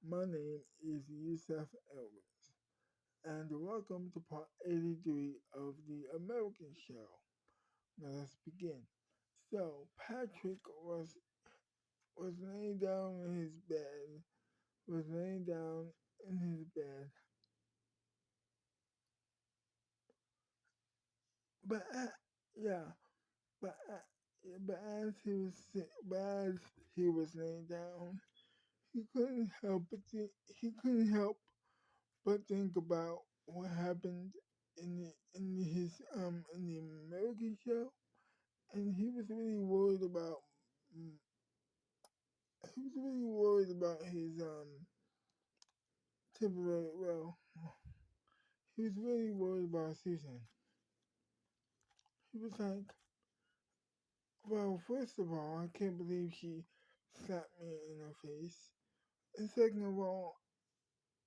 My name is YUSEF, and welcome to part 83 of the American Show. Now let's begin. So Patrick was laying down in his bed, was laying down in his bed, but yeah, but but as he was laying down, he couldn't help but think about what happened in the American Show, and mm, he was really worried about his temporary. Well, he was really worried about Susan. He was like, well, first of all, I can't believe she slapped me in the face, and second of all,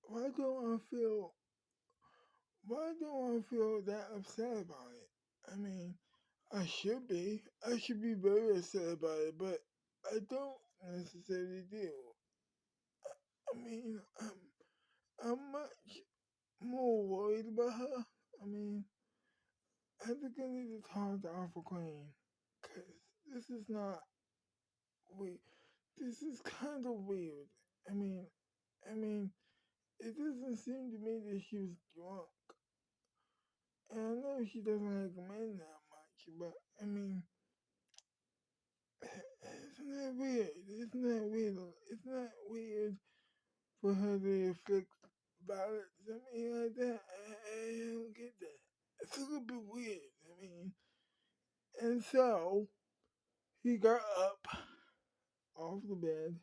why don't I feel why don't I feel that upset about it? I mean, I should be. I should be very upset about it, but I don't necessarily do. I mean, I'm much more worried about her. I mean, I think I need to talk to Alpha Queen, cause this is not we. This is kind of weird. I mean, I mean, it doesn't seem to me that she was drunk, and I know she doesn't like men that much, but I mean, isn't that weird? Isn't that weird? Isn't that weird for her to inflict violence on me like that? I don't get that. It's a little bit weird. I mean, and so he got up off the bed,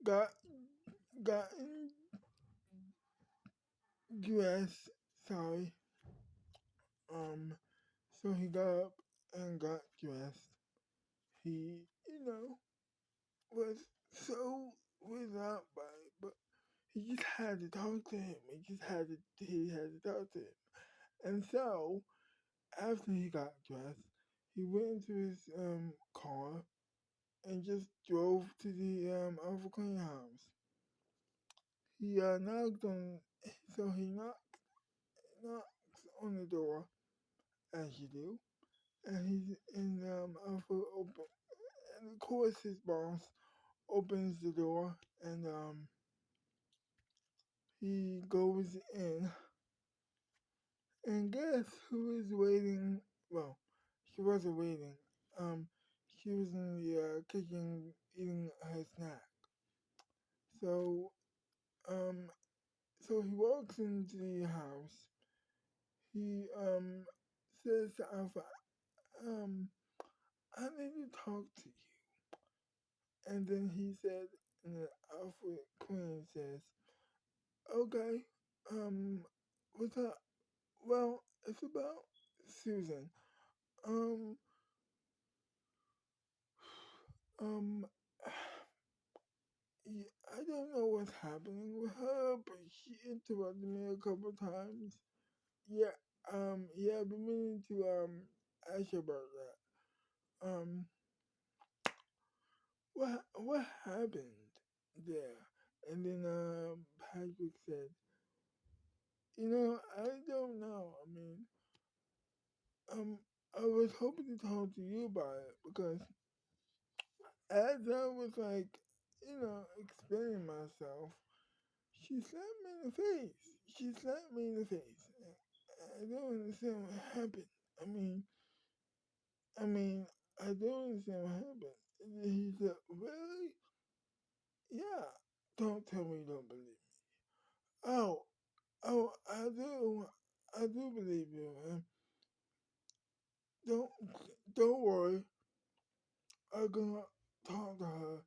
got got dressed. Sorry. So he got up and got dressed. He, was so weirded out by it, but he just had to talk to him. He had to talk to him. And so after he got dressed, he went into his car and just drove to the Alpha Queen house. He knocked on, so he knocks on the door as you do, and he's in Alpha open, and of course his boss opens the door, and he goes in, and guess who is waiting? Well, she wasn't waiting. Um, she was in the kitchen eating her snack. So um, so he walks into the house. He says to Alpha, um, I need to talk to you. And then he said, and the Alpha Queen says, okay, um, what's up? Well, it's about Susan. Um, um, yeah, I don't know what's happening with her, but she interrupted me a couple times. Yeah, yeah, I've been meaning to ask you about that. What happened there? And then Patrick said, I don't know. I mean, um, I was hoping to talk to you about it because as I was like, explaining myself, she slapped me in the face. She slapped me in the face. I don't understand what happened. I mean, I mean, I don't understand what happened. And then he said, really? Yeah. Don't tell me you don't believe me. Oh, oh, I do believe you, man. Don't, don't worry. I'm gonna talk to her.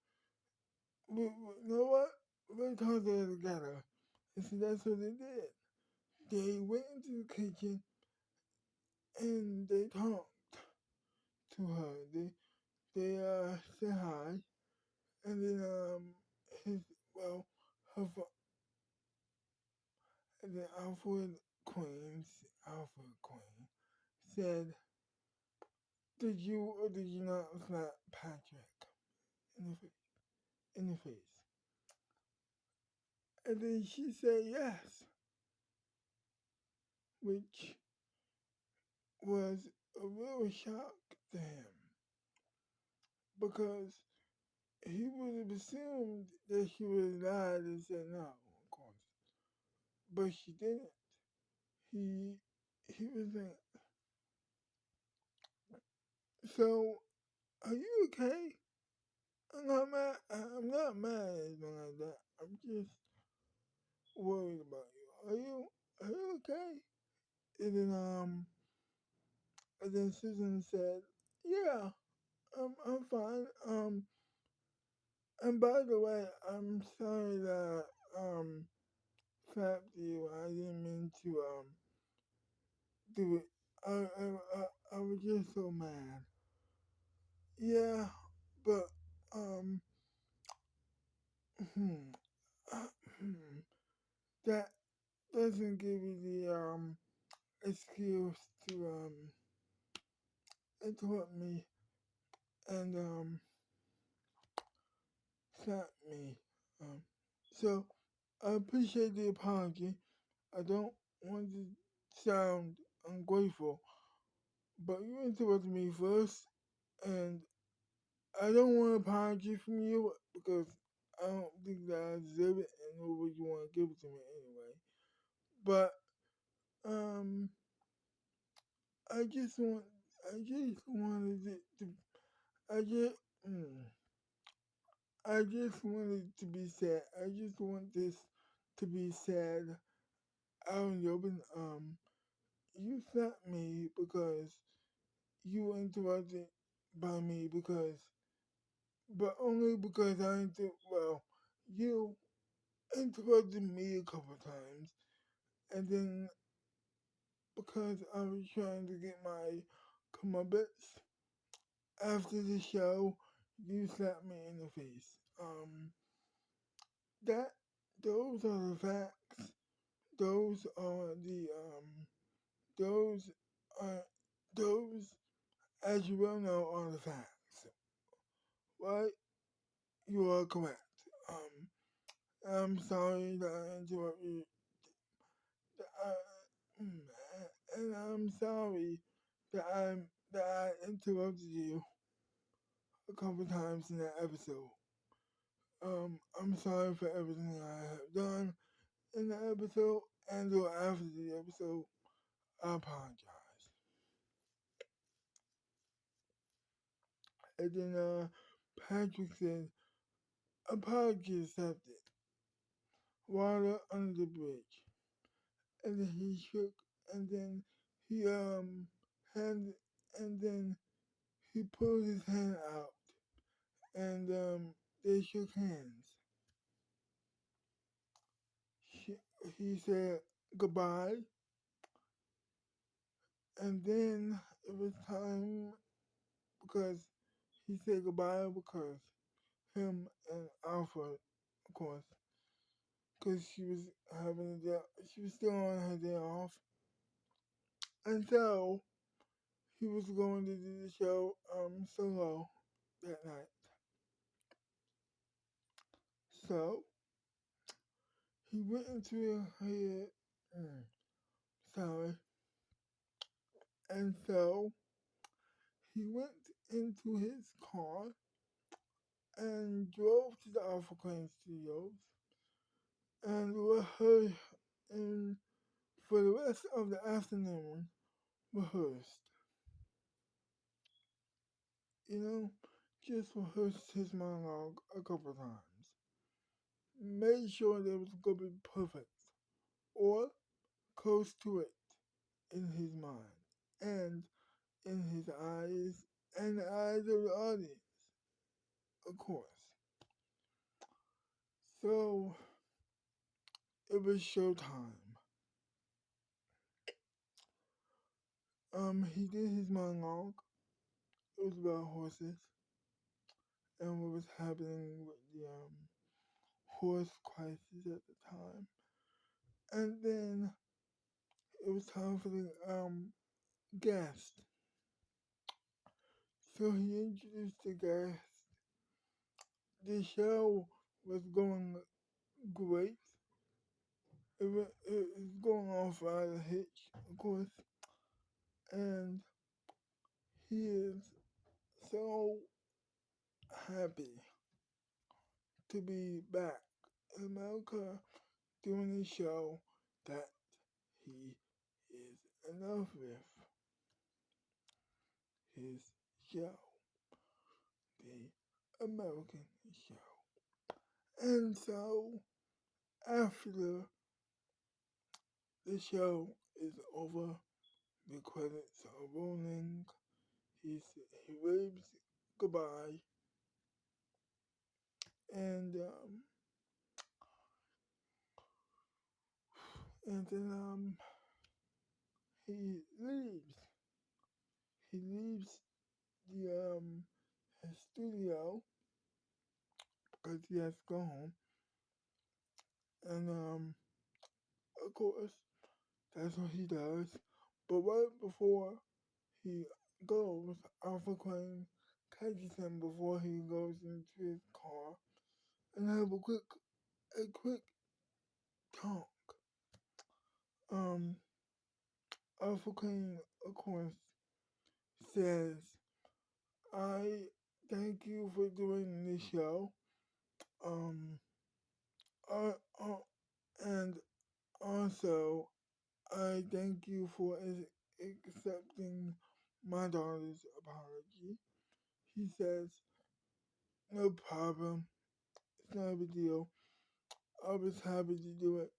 You know what? We're gonna talk to her together. And so that's what they did. They went into the kitchen and they talked to her. They said hi, and then his well, her and then Alpha Queen said, "Did you or did you not slap Patrick in the face?" And then she said yes, which was a real shock to him because he would have assumed that she would have lied and said no, of course. But she didn't. He he was like, so are you okay? I'm not mad. I'm not mad or anything like that. I'm just worried about you. Are you okay? And then Susan said, yeah, I'm fine. And by the way, I'm sorry that slapped you. I didn't mean to do it. I was just so mad. Yeah, but um hmm, hmm, that doesn't give you the excuse to interrupt me and slap me. Um, so I appreciate the apology. I don't want to sound ungrateful, but you interrupted me first, and I don't want an apology from you because I don't think that I deserve it, and nor would you want to give it to me anyway. But um, I just want, I just wanted it to, I just, mm, I just wanted it to be said. I just want this to be said out in the open. You slapped me because you were interrupted by me because, but only because well, you interrupted me a couple times, and then because I was trying to get my comeuppance after the show, you slapped me in the face. That those are the facts. Those are the those are those, as you well know, are the facts. Right? You are correct. I'm sorry that I interrupted. I, and I'm sorry that I interrupted you a couple times in that episode. I'm sorry for everything I have done in the episode and or after the episode. I apologize. And then Patrick said, apology accepted. Water under the bridge. And then he shook, and then he hand, and then he pulled his hand out, and they shook hands. She, he said goodbye, and then it was time because he said goodbye because him and Alpha, of course, because she was she was still on her day off, and so he was going to do the show solo that night. So he went into his sorry, and so he went into his car and drove to the Alpha Crane Studios and rehearsed and for the rest of the afternoon rehearsed. You know, just rehearsed his monologue a couple times. Made sure that it was gonna be perfect or close to it in his mind and in his eyes and the eyes of the audience, of course. So it was showtime. He did his monologue. It was about horses and what was happening with the horse crisis at the time. And then it was time for the guest. So he introduced the guest. The show was going great. it's going off without a hitch, of course, and he is so happy to be back in America doing a show that he is in love with his show, the American show. And so after the show is over, the credits are rolling, he waves goodbye, and and then he leaves. He leaves the his studio because he has to go home. And of course, that's what he does. But right before he goes, Alpha Queen catches him before he goes into his car and have a quick talk. Um, Alpha Queen, of course, says, "I thank you for doing this show. Um, uh, uh, and also I thank you for accepting my daughter's apology." He says, "No problem. It's not a big deal. I was happy to do it.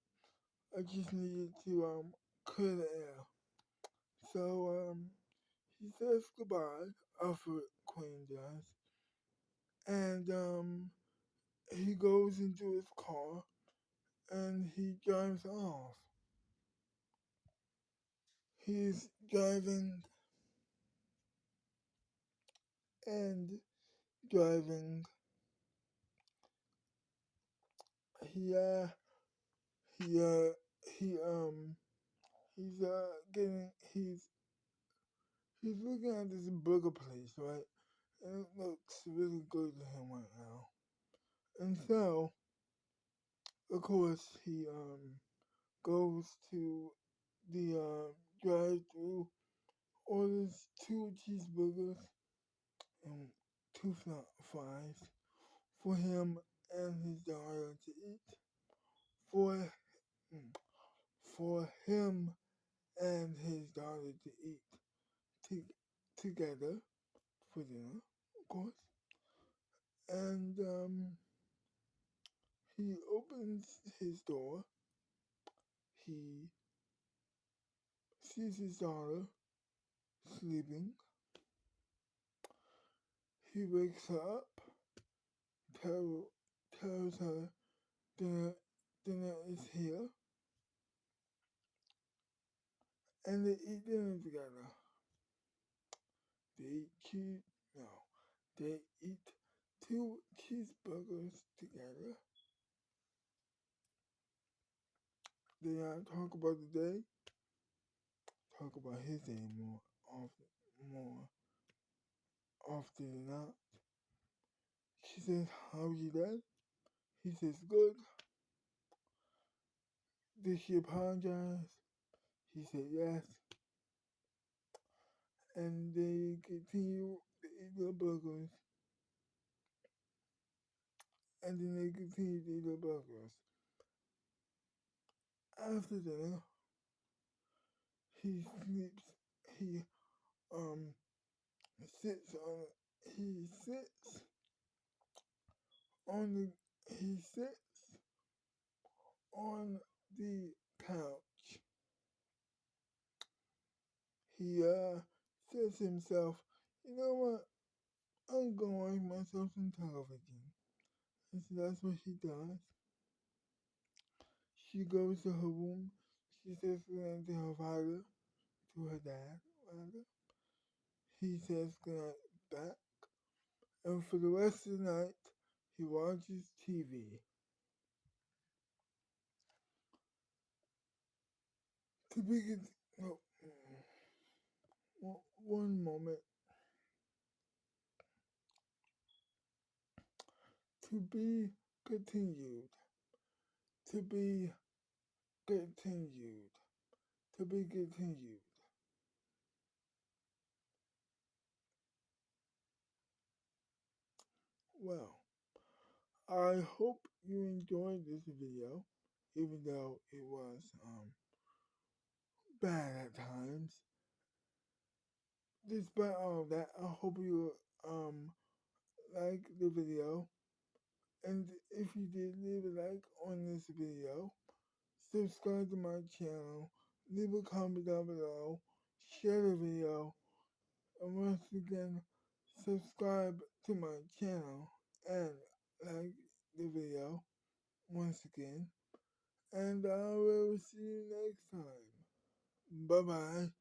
I just needed to clear the air." So he says goodbye, Alfred Queen does, and he goes into his car and he drives off. He's driving and driving. He uh he uh he he's getting he's looking at this burger place, right? And it looks really good to him right now. And so, of course, he goes to the drive-through, orders two cheeseburgers and two fries for him and his daughter to eat. For for him and his daughter to eat together for dinner, of course. And he opens his door. He sees his daughter sleeping. He wakes her up, tell, tells her dinner is here, and they eat dinner together. They eat cheese. No, they eat two cheeseburgers together. They talk about the day, talk about his day more often than not. She says, "How was your day?" He says, "Good." Did she apologize? He said, "Yes." And they continue to eat their burgers, and then they continue to eat their burgers. After dinner, he sleeps. He um sits on. He sits on the. He sits on the couch. He says to himself, "You know what? I'm gonna watch myself some television." And so that's what she does. She goes to her room. She says goodnight to her father, to her dad, rather. He says goodnight back. And for the rest of the night, he watches TV. To be, no, one moment. To be continued. To be continued. To be continued. Well, I hope you enjoyed this video, even though it was bad at times. Despite all of that, I hope you like the video. And if you did, leave a like on this video. Subscribe to my channel. Leave a comment down below. Share the video. And once again, subscribe to my channel and like the video once again. And I will see you next time. Bye bye.